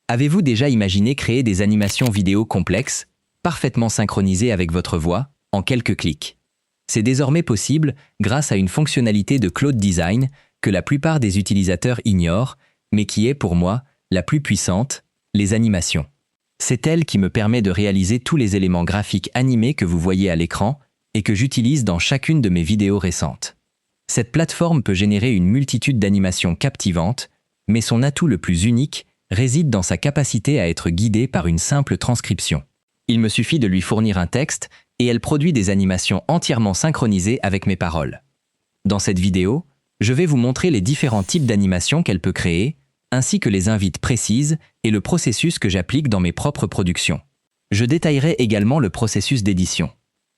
Avez-vous déjà imaginé créer des animations vidéo complexes, parfaitement synchronisées avec votre voix, en quelques clics? C'est désormais possible grâce à une fonctionnalité de Claude Design que la plupart des utilisateurs ignorent, mais qui est pour moi la plus puissante, les animations. C'est elle qui me permet de réaliser tous les éléments graphiques animés que vous voyez à l'écran et que j'utilise dans chacune de mes vidéos récentes. Cette plateforme peut générer une multitude d'animations captivantes, mais son atout le plus unique réside dans sa capacité à être guidée par une simple transcription. Il me suffit de lui fournir un texte et elle produit des animations entièrement synchronisées avec mes paroles. Dans cette vidéo, je vais vous montrer les différents types d'animations qu'elle peut créer, ainsi que les invites précises et le processus que j'applique dans mes propres productions. Je détaillerai également le processus d'édition,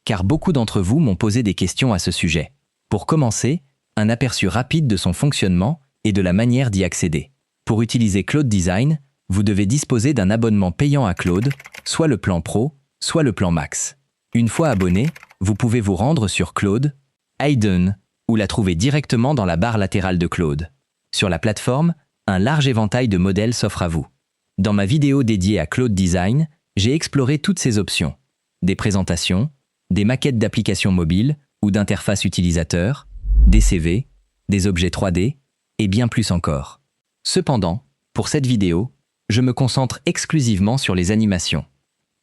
car beaucoup d'entre vous m'ont posé des questions à ce sujet. Pour commencer, un aperçu rapide de son fonctionnement et de la manière d'y accéder. Pour utiliser Claude Design, vous devez disposer d'un abonnement payant à Claude, soit le plan Pro, soit le plan Max. Une fois abonné, vous pouvez vous rendre sur Claude, Hayden, ou la trouver directement dans la barre latérale de Claude. Sur la plateforme, un large éventail de modèles s'offre à vous. Dans ma vidéo dédiée à Claude Design, j'ai exploré toutes ces options. Des présentations, des maquettes d'applications mobiles ou d'interfaces utilisateurs, des CV, des objets 3D et bien plus encore. Cependant, pour cette vidéo, je me concentre exclusivement sur les animations.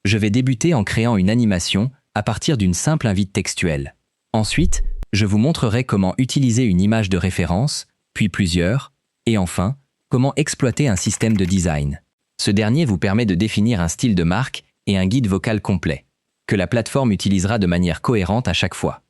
Je vais débuter en créant une animation à partir d'une simple invite textuelle. Ensuite, je vous montrerai comment utiliser une image de référence, puis plusieurs, et enfin, comment exploiter un système de design. Ce dernier vous permet de définir un style de marque et un guide vocal complet, que la plateforme utilisera de manière cohérente à chaque fois.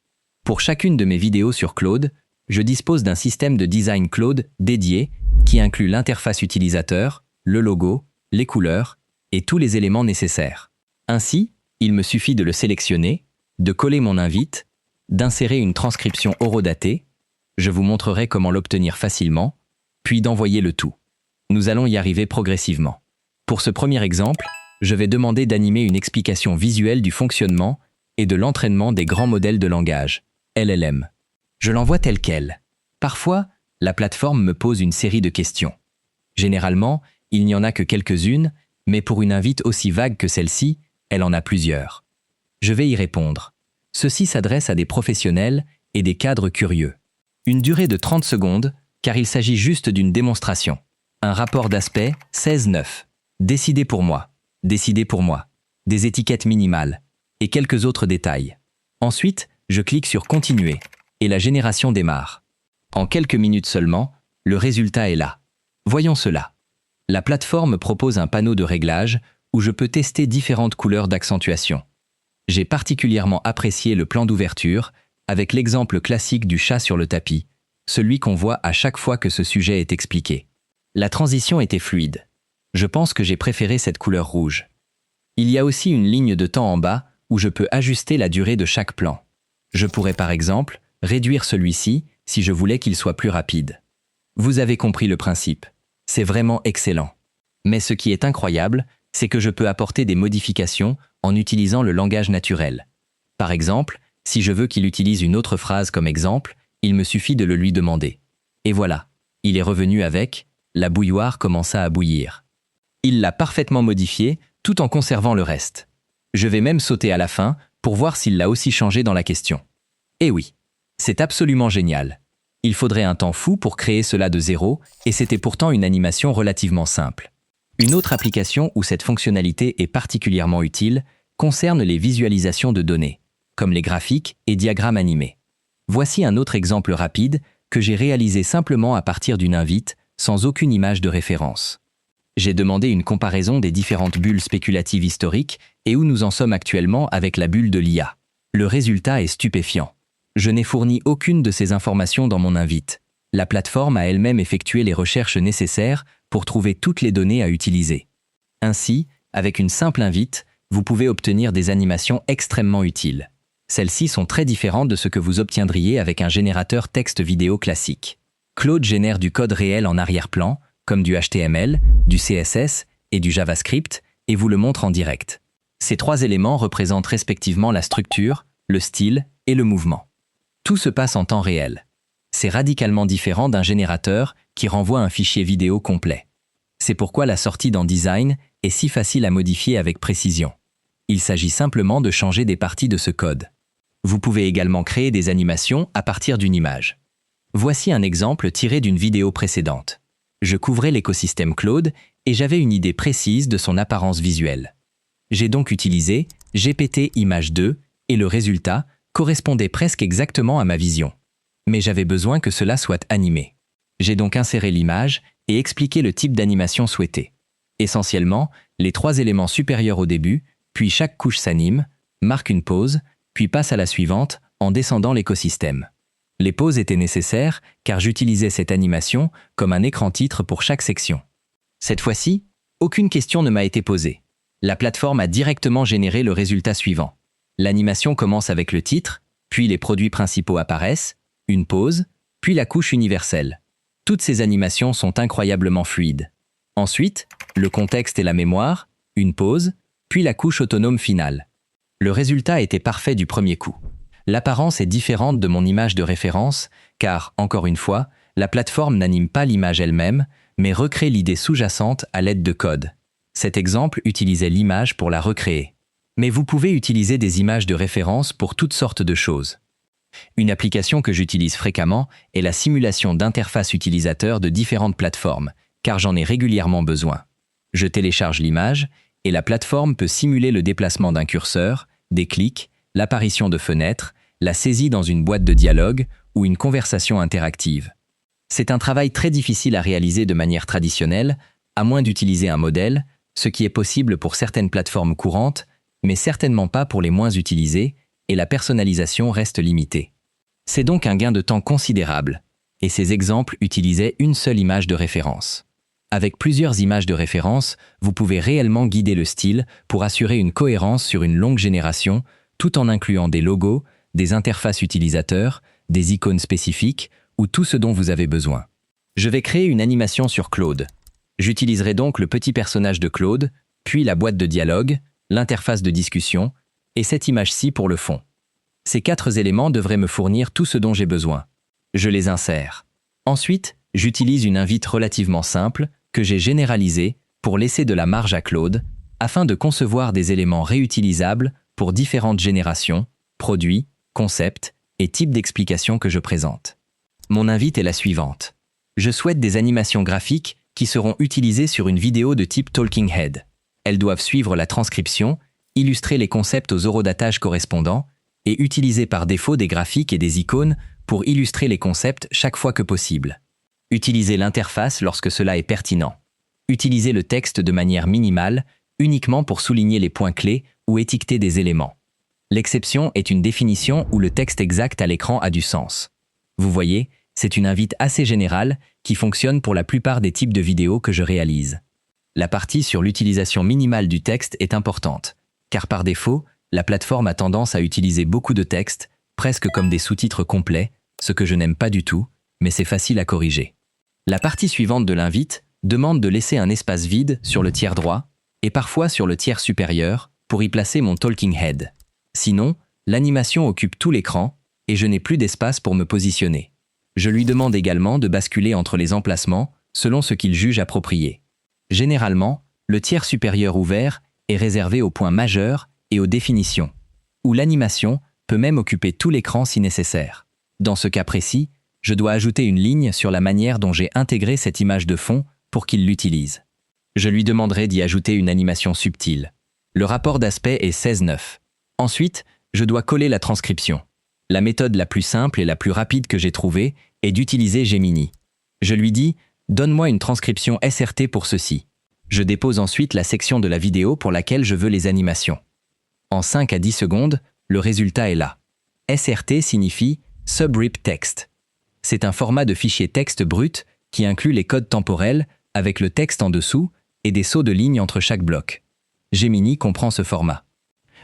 Pour chacune de mes vidéos sur Claude, je dispose d'un système de design Claude dédié qui inclut l'interface utilisateur, le logo, les couleurs et tous les éléments nécessaires. Ainsi, il me suffit de le sélectionner, de coller mon invite, d'insérer une transcription horodatée, je vous montrerai comment l'obtenir facilement, puis d'envoyer le tout. Nous allons y arriver progressivement. Pour ce premier exemple, je vais demander d'animer une explication visuelle du fonctionnement et de l'entraînement des grands modèles de langage, LLM. Je l'envoie tel quel. Parfois, la plateforme me pose une série de questions. Généralement, il n'y en a que quelques-unes, mais pour une invite aussi vague que celle-ci, elle en a plusieurs. Je vais y répondre. Ceci s'adresse à des professionnels et des cadres curieux. Une durée de 30 secondes, car il s'agit juste d'une démonstration. Un rapport d'aspect 16:9. Décidez pour moi. Décidez pour moi. Des étiquettes minimales. Et quelques autres détails. Ensuite, je clique sur Continuer, et la génération démarre. En quelques minutes seulement, le résultat est là. Voyons cela. La plateforme propose un panneau de réglage où je peux tester différentes couleurs d'accentuation. J'ai particulièrement apprécié le plan d'ouverture, avec l'exemple classique du chat sur le tapis, celui qu'on voit à chaque fois que ce sujet est expliqué. La transition était fluide. Je pense que j'ai préféré cette couleur rouge. Il y a aussi une ligne de temps en bas où je peux ajuster la durée de chaque plan. Je pourrais par exemple réduire celui-ci si je voulais qu'il soit plus rapide. Vous avez compris le principe. C'est vraiment excellent. Mais ce qui est incroyable, c'est que je peux apporter des modifications en utilisant le langage naturel. Par exemple, si je veux qu'il utilise une autre phrase comme exemple, il me suffit de le lui demander. Et voilà, il est revenu avec « La bouilloire commença à bouillir ». Il l'a parfaitement modifié tout en conservant le reste. Je vais même sauter à la fin pour voir s'il l'a aussi changé dans la question. Eh oui, c'est absolument génial. Il faudrait un temps fou pour créer cela de zéro et c'était pourtant une animation relativement simple. Une autre application où cette fonctionnalité est particulièrement utile concerne les visualisations de données, comme les graphiques et diagrammes animés. Voici un autre exemple rapide que j'ai réalisé simplement à partir d'une invite sans aucune image de référence. J'ai demandé une comparaison des différentes bulles spéculatives historiques et où nous en sommes actuellement avec la bulle de l'IA. Le résultat est stupéfiant. Je n'ai fourni aucune de ces informations dans mon invite. La plateforme a elle-même effectué les recherches nécessaires pour trouver toutes les données à utiliser. Ainsi, avec une simple invite, vous pouvez obtenir des animations extrêmement utiles. Celles-ci sont très différentes de ce que vous obtiendriez avec un générateur texte-vidéo classique. Claude génère du code réel en arrière-plan, comme du HTML, du CSS et du JavaScript, et vous le montre en direct. Ces trois éléments représentent respectivement la structure, le style et le mouvement. Tout se passe en temps réel. C'est radicalement différent d'un générateur qui renvoie un fichier vidéo complet. C'est pourquoi la sortie dans Design est si facile à modifier avec précision. Il s'agit simplement de changer des parties de ce code. Vous pouvez également créer des animations à partir d'une image. Voici un exemple tiré d'une vidéo précédente. Je couvrais l'écosystème Claude et j'avais une idée précise de son apparence visuelle. J'ai donc utilisé GPT Image 2 et le résultat correspondait presque exactement à ma vision. Mais j'avais besoin que cela soit animé. J'ai donc inséré l'image et expliqué le type d'animation souhaité. Essentiellement, les 3 éléments supérieurs au début, puis chaque couche s'anime, marque une pause, puis passe à la suivante en descendant l'écosystème. Les pauses étaient nécessaires car j'utilisais cette animation comme un écran titre pour chaque section. Cette fois-ci, aucune question ne m'a été posée. La plateforme a directement généré le résultat suivant. L'animation commence avec le titre, puis les produits principaux apparaissent, une pause, puis la couche universelle. Toutes ces animations sont incroyablement fluides. Ensuite, le contexte et la mémoire, une pause, puis la couche autonome finale. Le résultat était parfait du premier coup. L'apparence est différente de mon image de référence, car, encore une fois, la plateforme n'anime pas l'image elle-même, mais recrée l'idée sous-jacente à l'aide de code. Cet exemple utilisait l'image pour la recréer. Mais vous pouvez utiliser des images de référence pour toutes sortes de choses. Une application que j'utilise fréquemment est la simulation d'interface utilisateur de différentes plateformes, car j'en ai régulièrement besoin. Je télécharge l'image et la plateforme peut simuler le déplacement d'un curseur, des clics, l'apparition de fenêtres, la saisie dans une boîte de dialogue ou une conversation interactive. C'est un travail très difficile à réaliser de manière traditionnelle, à moins d'utiliser un modèle, ce qui est possible pour certaines plateformes courantes, mais certainement pas pour les moins utilisées, et la personnalisation reste limitée. C'est donc un gain de temps considérable, et ces exemples utilisaient une seule image de référence. Avec plusieurs images de référence, vous pouvez réellement guider le style pour assurer une cohérence sur une longue génération, tout en incluant des logos, des interfaces utilisateurs, des icônes spécifiques ou tout ce dont vous avez besoin. Je vais créer une animation sur Claude. J'utiliserai donc le petit personnage de Claude, puis la boîte de dialogue, l'interface de discussion, et cette image-ci pour le fond. Ces 4 éléments devraient me fournir tout ce dont j'ai besoin. Je les insère. Ensuite, j'utilise une invite relativement simple, que j'ai généralisée, pour laisser de la marge à Claude, afin de concevoir des éléments réutilisables pour différentes générations, produits, concepts et types d'explications que je présente. Mon invite est la suivante. Je souhaite des animations graphiques qui seront utilisées sur une vidéo de type Talking Head. Elles doivent suivre la transcription, illustrer les concepts aux horodatage correspondants et utiliser par défaut des graphiques et des icônes pour illustrer les concepts chaque fois que possible. Utilisez l'interface lorsque cela est pertinent. Utilisez le texte de manière minimale, uniquement pour souligner les points clés ou étiqueter des éléments. L'exception est une définition où le texte exact à l'écran a du sens. Vous voyez, c'est une invite assez générale qui fonctionne pour la plupart des types de vidéos que je réalise. La partie sur l'utilisation minimale du texte est importante, car par défaut, la plateforme a tendance à utiliser beaucoup de texte, presque comme des sous-titres complets, ce que je n'aime pas du tout, mais c'est facile à corriger. La partie suivante de l'invite demande de laisser un espace vide sur le tiers droit et parfois sur le tiers supérieur pour y placer mon talking head. Sinon, l'animation occupe tout l'écran et je n'ai plus d'espace pour me positionner. Je lui demande également de basculer entre les emplacements selon ce qu'il juge approprié. Généralement, le tiers supérieur ouvert est réservé aux points majeurs et aux définitions, où l'animation peut même occuper tout l'écran si nécessaire. Dans ce cas précis, je dois ajouter une ligne sur la manière dont j'ai intégré cette image de fond pour qu'il l'utilise. Je lui demanderai d'y ajouter une animation subtile. Le rapport d'aspect est 16:9. Ensuite, je dois coller la transcription. La méthode la plus simple et la plus rapide que j'ai trouvée est d'utiliser Gemini. Je lui dis « Donne-moi une transcription SRT pour ceci ». Je dépose ensuite la section de la vidéo pour laquelle je veux les animations. En 5 à 10 secondes, le résultat est là. SRT signifie « Subrip Text ». C'est un format de fichier texte brut qui inclut les codes temporels avec le texte en dessous et des sauts de ligne entre chaque bloc. Gemini comprend ce format.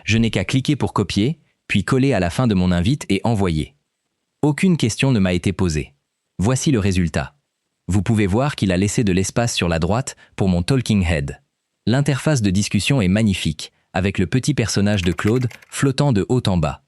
Je n'ai qu'à cliquer pour copier, puis coller à la fin de mon invite et envoyer. Aucune question ne m'a été posée. Voici le résultat. Vous pouvez voir qu'il a laissé de l'espace sur la droite pour mon talking head. L'interface de discussion est magnifique, avec le petit personnage de Claude flottant de haut en bas.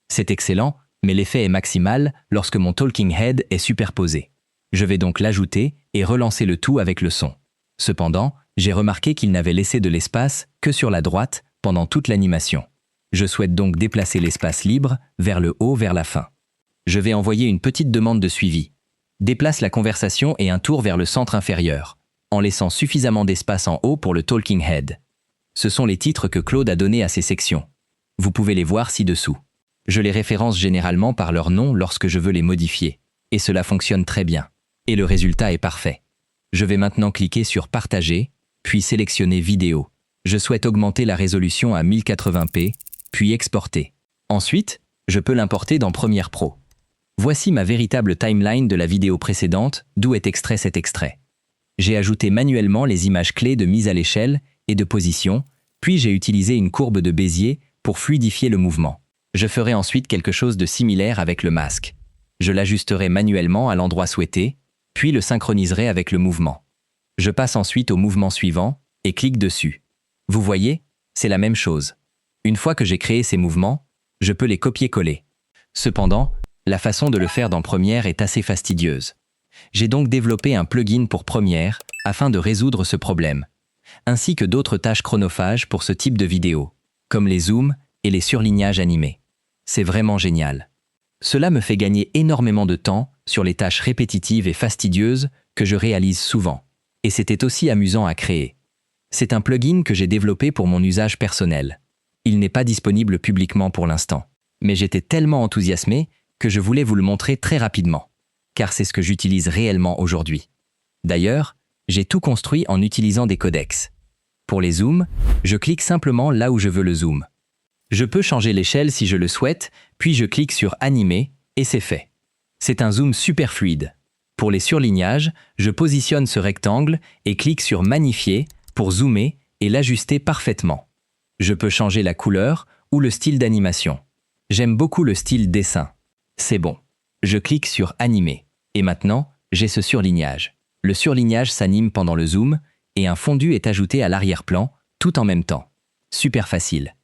C'est excellent, mais l'effet est maximal lorsque mon talking head est superposé. Je vais donc l'ajouter et relancer le tout avec le son. Cependant, j'ai remarqué qu'il n'avait laissé de l'espace que sur la droite pendant toute l'animation. Je souhaite donc déplacer l'espace libre vers le haut vers la fin. Je vais envoyer une petite demande de suivi. Déplace la conversation et un tour vers le centre inférieur, en laissant suffisamment d'espace en haut pour le talking head. Ce sont les titres que Claude a donnés à ces sections. Vous pouvez les voir ci-dessous. Je les référence généralement par leur nom lorsque je veux les modifier, et cela fonctionne très bien. Et le résultat est parfait. Je vais maintenant cliquer sur Partager, puis sélectionner Vidéo. Je souhaite augmenter la résolution à 1080p, puis exporter. Ensuite, je peux l'importer dans Premiere Pro. Voici ma véritable timeline de la vidéo précédente, d'où est extrait cet extrait. J'ai ajouté manuellement les images clés de mise à l'échelle et de position, puis j'ai utilisé une courbe de Bézier pour fluidifier le mouvement. Je ferai ensuite quelque chose de similaire avec le masque. Je l'ajusterai manuellement à l'endroit souhaité, puis le synchroniserai avec le mouvement. Je passe ensuite au mouvement suivant et clique dessus. Vous voyez, c'est la même chose. Une fois que j'ai créé ces mouvements, je peux les copier-coller. Cependant, la façon de le faire dans Premiere est assez fastidieuse. J'ai donc développé un plugin pour Premiere afin de résoudre ce problème, ainsi que d'autres tâches chronophages pour ce type de vidéo, comme les zooms et les surlignages animés. C'est vraiment génial. Cela me fait gagner énormément de temps sur les tâches répétitives et fastidieuses que je réalise souvent. Et c'était aussi amusant à créer. C'est un plugin que j'ai développé pour mon usage personnel. Il n'est pas disponible publiquement pour l'instant, mais j'étais tellement enthousiasmé que je voulais vous le montrer très rapidement, car c'est ce que j'utilise réellement aujourd'hui. D'ailleurs, j'ai tout construit en utilisant des codecs. Pour les zooms, je clique simplement là où je veux le zoom. Je peux changer l'échelle si je le souhaite, puis je clique sur Animer, et c'est fait. C'est un zoom super fluide. Pour les surlignages, je positionne ce rectangle et clique sur Magnifier pour zoomer et l'ajuster parfaitement. Je peux changer la couleur ou le style d'animation. J'aime beaucoup le style dessin. C'est bon. Je clique sur Animer. Et maintenant, j'ai ce surlignage. Le surlignage s'anime pendant le zoom et un fondu est ajouté à l'arrière-plan, tout en même temps. Super facile.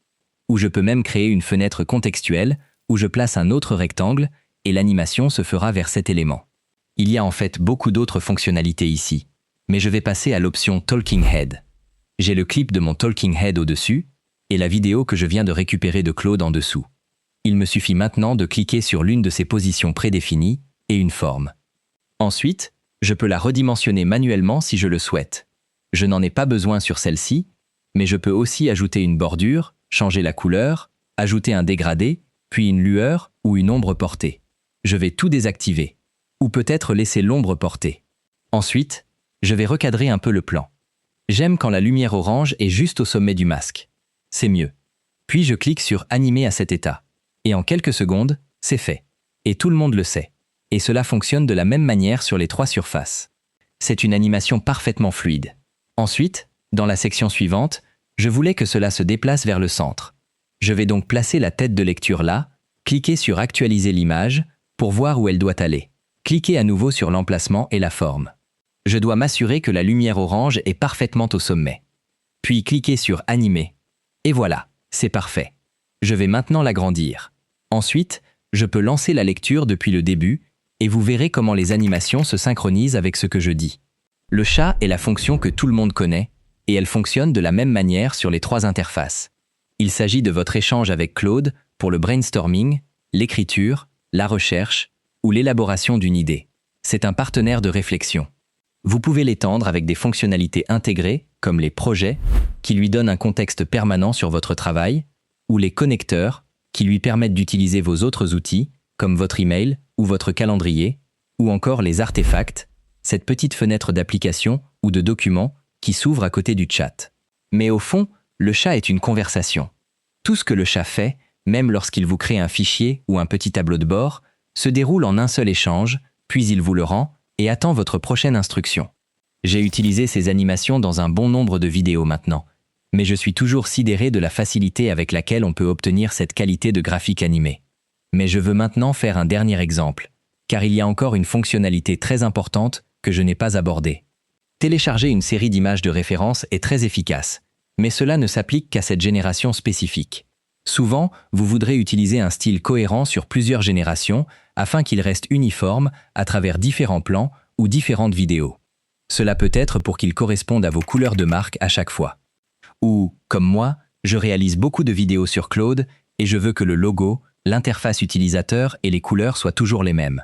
Ou je peux même créer une fenêtre contextuelle où je place un autre rectangle et l'animation se fera vers cet élément. Il y a en fait beaucoup d'autres fonctionnalités ici, mais je vais passer à l'option Talking Head. J'ai le clip de mon Talking Head au-dessus et la vidéo que je viens de récupérer de Claude en dessous. Il me suffit maintenant de cliquer sur l'une de ces positions prédéfinies et une forme. Ensuite, je peux la redimensionner manuellement si je le souhaite. Je n'en ai pas besoin sur celle-ci, mais je peux aussi ajouter une bordure, changer la couleur, ajouter un dégradé, puis une lueur ou une ombre portée. Je vais tout désactiver, ou peut-être laisser l'ombre portée. Ensuite, je vais recadrer un peu le plan. J'aime quand la lumière orange est juste au sommet du masque. C'est mieux. Puis je clique sur Animer à cet état. Et en quelques secondes, c'est fait. Et tout le monde le sait. Et cela fonctionne de la même manière sur les 3 surfaces. C'est une animation parfaitement fluide. Ensuite, dans la section suivante, je voulais que cela se déplace vers le centre. Je vais donc placer la tête de lecture là, cliquer sur Actualiser l'image pour voir où elle doit aller. Cliquez à nouveau sur l'emplacement et la forme. Je dois m'assurer que la lumière orange est parfaitement au sommet. Puis cliquez sur Animer. Et voilà, c'est parfait. Je vais maintenant l'agrandir. Ensuite, je peux lancer la lecture depuis le début et vous verrez comment les animations se synchronisent avec ce que je dis. Le chat est la fonction que tout le monde connaît et elle fonctionne de la même manière sur les 3 interfaces. Il s'agit de votre échange avec Claude pour le brainstorming, l'écriture, la recherche ou l'élaboration d'une idée. C'est un partenaire de réflexion. Vous pouvez l'étendre avec des fonctionnalités intégrées, comme les projets, qui lui donnent un contexte permanent sur votre travail, ou les connecteurs, qui lui permettent d'utiliser vos autres outils, comme votre email ou votre calendrier, ou encore les artefacts, cette petite fenêtre d'application ou de document qui s'ouvre à côté du chat. Mais au fond, le chat est une conversation. Tout ce que le chat fait, même lorsqu'il vous crée un fichier ou un petit tableau de bord, se déroule en un seul échange, puis il vous le rend et attend votre prochaine instruction. J'ai utilisé ces animations dans un bon nombre de vidéos maintenant, mais je suis toujours sidéré de la facilité avec laquelle on peut obtenir cette qualité de graphique animé. Mais je veux maintenant faire un dernier exemple, car il y a encore une fonctionnalité très importante que je n'ai pas abordée. Télécharger une série d'images de référence est très efficace, mais cela ne s'applique qu'à cette génération spécifique. Souvent, vous voudrez utiliser un style cohérent sur plusieurs générations afin qu'il reste uniforme à travers différents plans ou différentes vidéos. Cela peut être pour qu'ils correspondent à vos couleurs de marque à chaque fois. Ou, comme moi, je réalise beaucoup de vidéos sur Claude et je veux que le logo, l'interface utilisateur et les couleurs soient toujours les mêmes.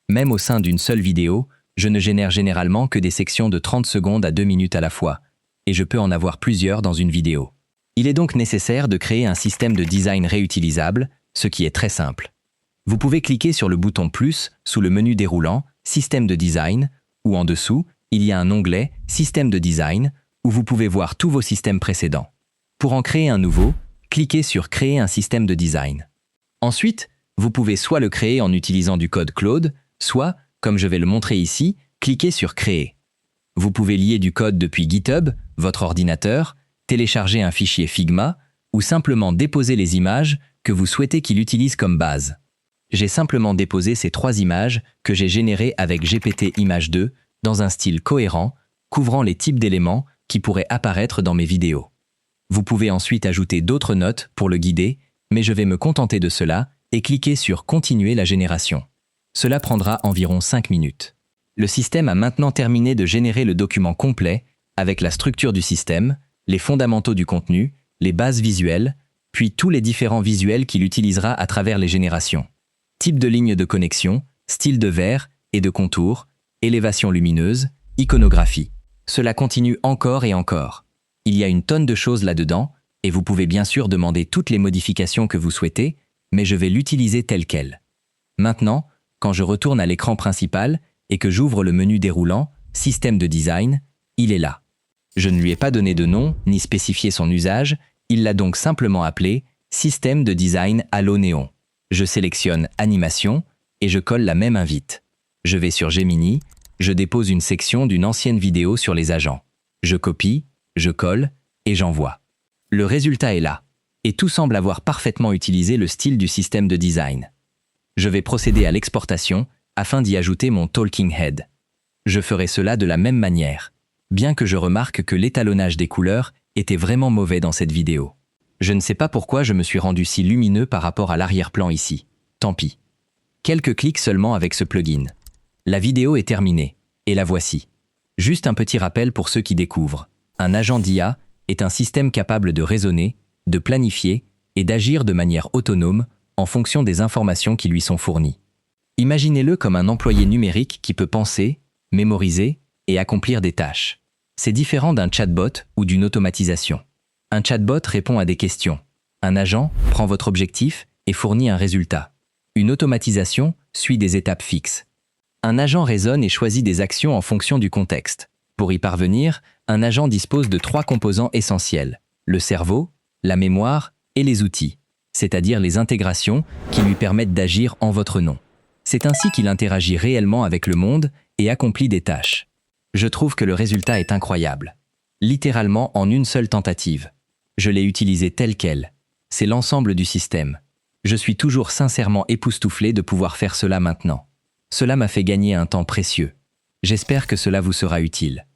Même au sein d'une seule vidéo, je ne génère généralement que des sections de 30 secondes à 2 minutes à la fois, et je peux en avoir plusieurs dans une vidéo. Il est donc nécessaire de créer un système de design réutilisable, ce qui est très simple. Vous pouvez cliquer sur le bouton plus sous le menu déroulant Système de design, ou en dessous, il y a un onglet Système de design, où vous pouvez voir tous vos systèmes précédents. Pour en créer un nouveau, cliquez sur Créer un système de design. Ensuite, vous pouvez soit le créer en utilisant du code Claude, soit, comme je vais le montrer ici, cliquez sur Créer. Vous pouvez lier du code depuis GitHub, votre ordinateur, télécharger un fichier Figma ou simplement déposer les images que vous souhaitez qu'il utilise comme base. J'ai simplement déposé ces 3 images que j'ai générées avec GPT Image 2 dans un style cohérent, couvrant les types d'éléments qui pourraient apparaître dans mes vidéos. Vous pouvez ensuite ajouter d'autres notes pour le guider, mais je vais me contenter de cela et cliquer sur Continuer la génération. Cela prendra environ 5 minutes. Le système a maintenant terminé de générer le document complet avec la structure du système, les fondamentaux du contenu, les bases visuelles, puis tous les différents visuels qu'il utilisera à travers les générations. Type de ligne de connexion, style de vert et de contour, élévation lumineuse, iconographie. Cela continue encore et encore. Il y a une tonne de choses là-dedans, et vous pouvez bien sûr demander toutes les modifications que vous souhaitez, mais je vais l'utiliser tel quel. Maintenant, quand je retourne à l'écran principal et que j'ouvre le menu déroulant, Système de design, il est là. Je ne lui ai pas donné de nom ni spécifié son usage, il l'a donc simplement appelé Système de design Halo Néon. Je sélectionne Animation et je colle la même invite. Je vais sur Gemini, je dépose une section d'une ancienne vidéo sur les agents. Je copie, je colle et j'envoie. Le résultat est là, et tout semble avoir parfaitement utilisé le style du système de design. Je vais procéder à l'exportation afin d'y ajouter mon talking head. Je ferai cela de la même manière, bien que je remarque que l'étalonnage des couleurs était vraiment mauvais dans cette vidéo. Je ne sais pas pourquoi je me suis rendu si lumineux par rapport à l'arrière-plan ici. Tant pis. Quelques clics seulement avec ce plugin. La vidéo est terminée, et la voici. Juste un petit rappel pour ceux qui découvrent. Un agent d'IA est un système capable de raisonner, de planifier et d'agir de manière autonome en fonction des informations qui lui sont fournies. Imaginez-le comme un employé numérique qui peut penser, mémoriser et accomplir des tâches. C'est différent d'un chatbot ou d'une automatisation. Un chatbot répond à des questions. Un agent prend votre objectif et fournit un résultat. Une automatisation suit des étapes fixes. Un agent raisonne et choisit des actions en fonction du contexte. Pour y parvenir, un agent dispose de 3 composants essentiels, le cerveau, la mémoire et les outils, c'est-à-dire les intégrations qui lui permettent d'agir en votre nom. C'est ainsi qu'il interagit réellement avec le monde et accomplit des tâches. Je trouve que le résultat est incroyable. Littéralement en une seule tentative. Je l'ai utilisé tel quel. C'est l'ensemble du système. Je suis toujours sincèrement époustouflé de pouvoir faire cela maintenant. Cela m'a fait gagner un temps précieux. J'espère que cela vous sera utile.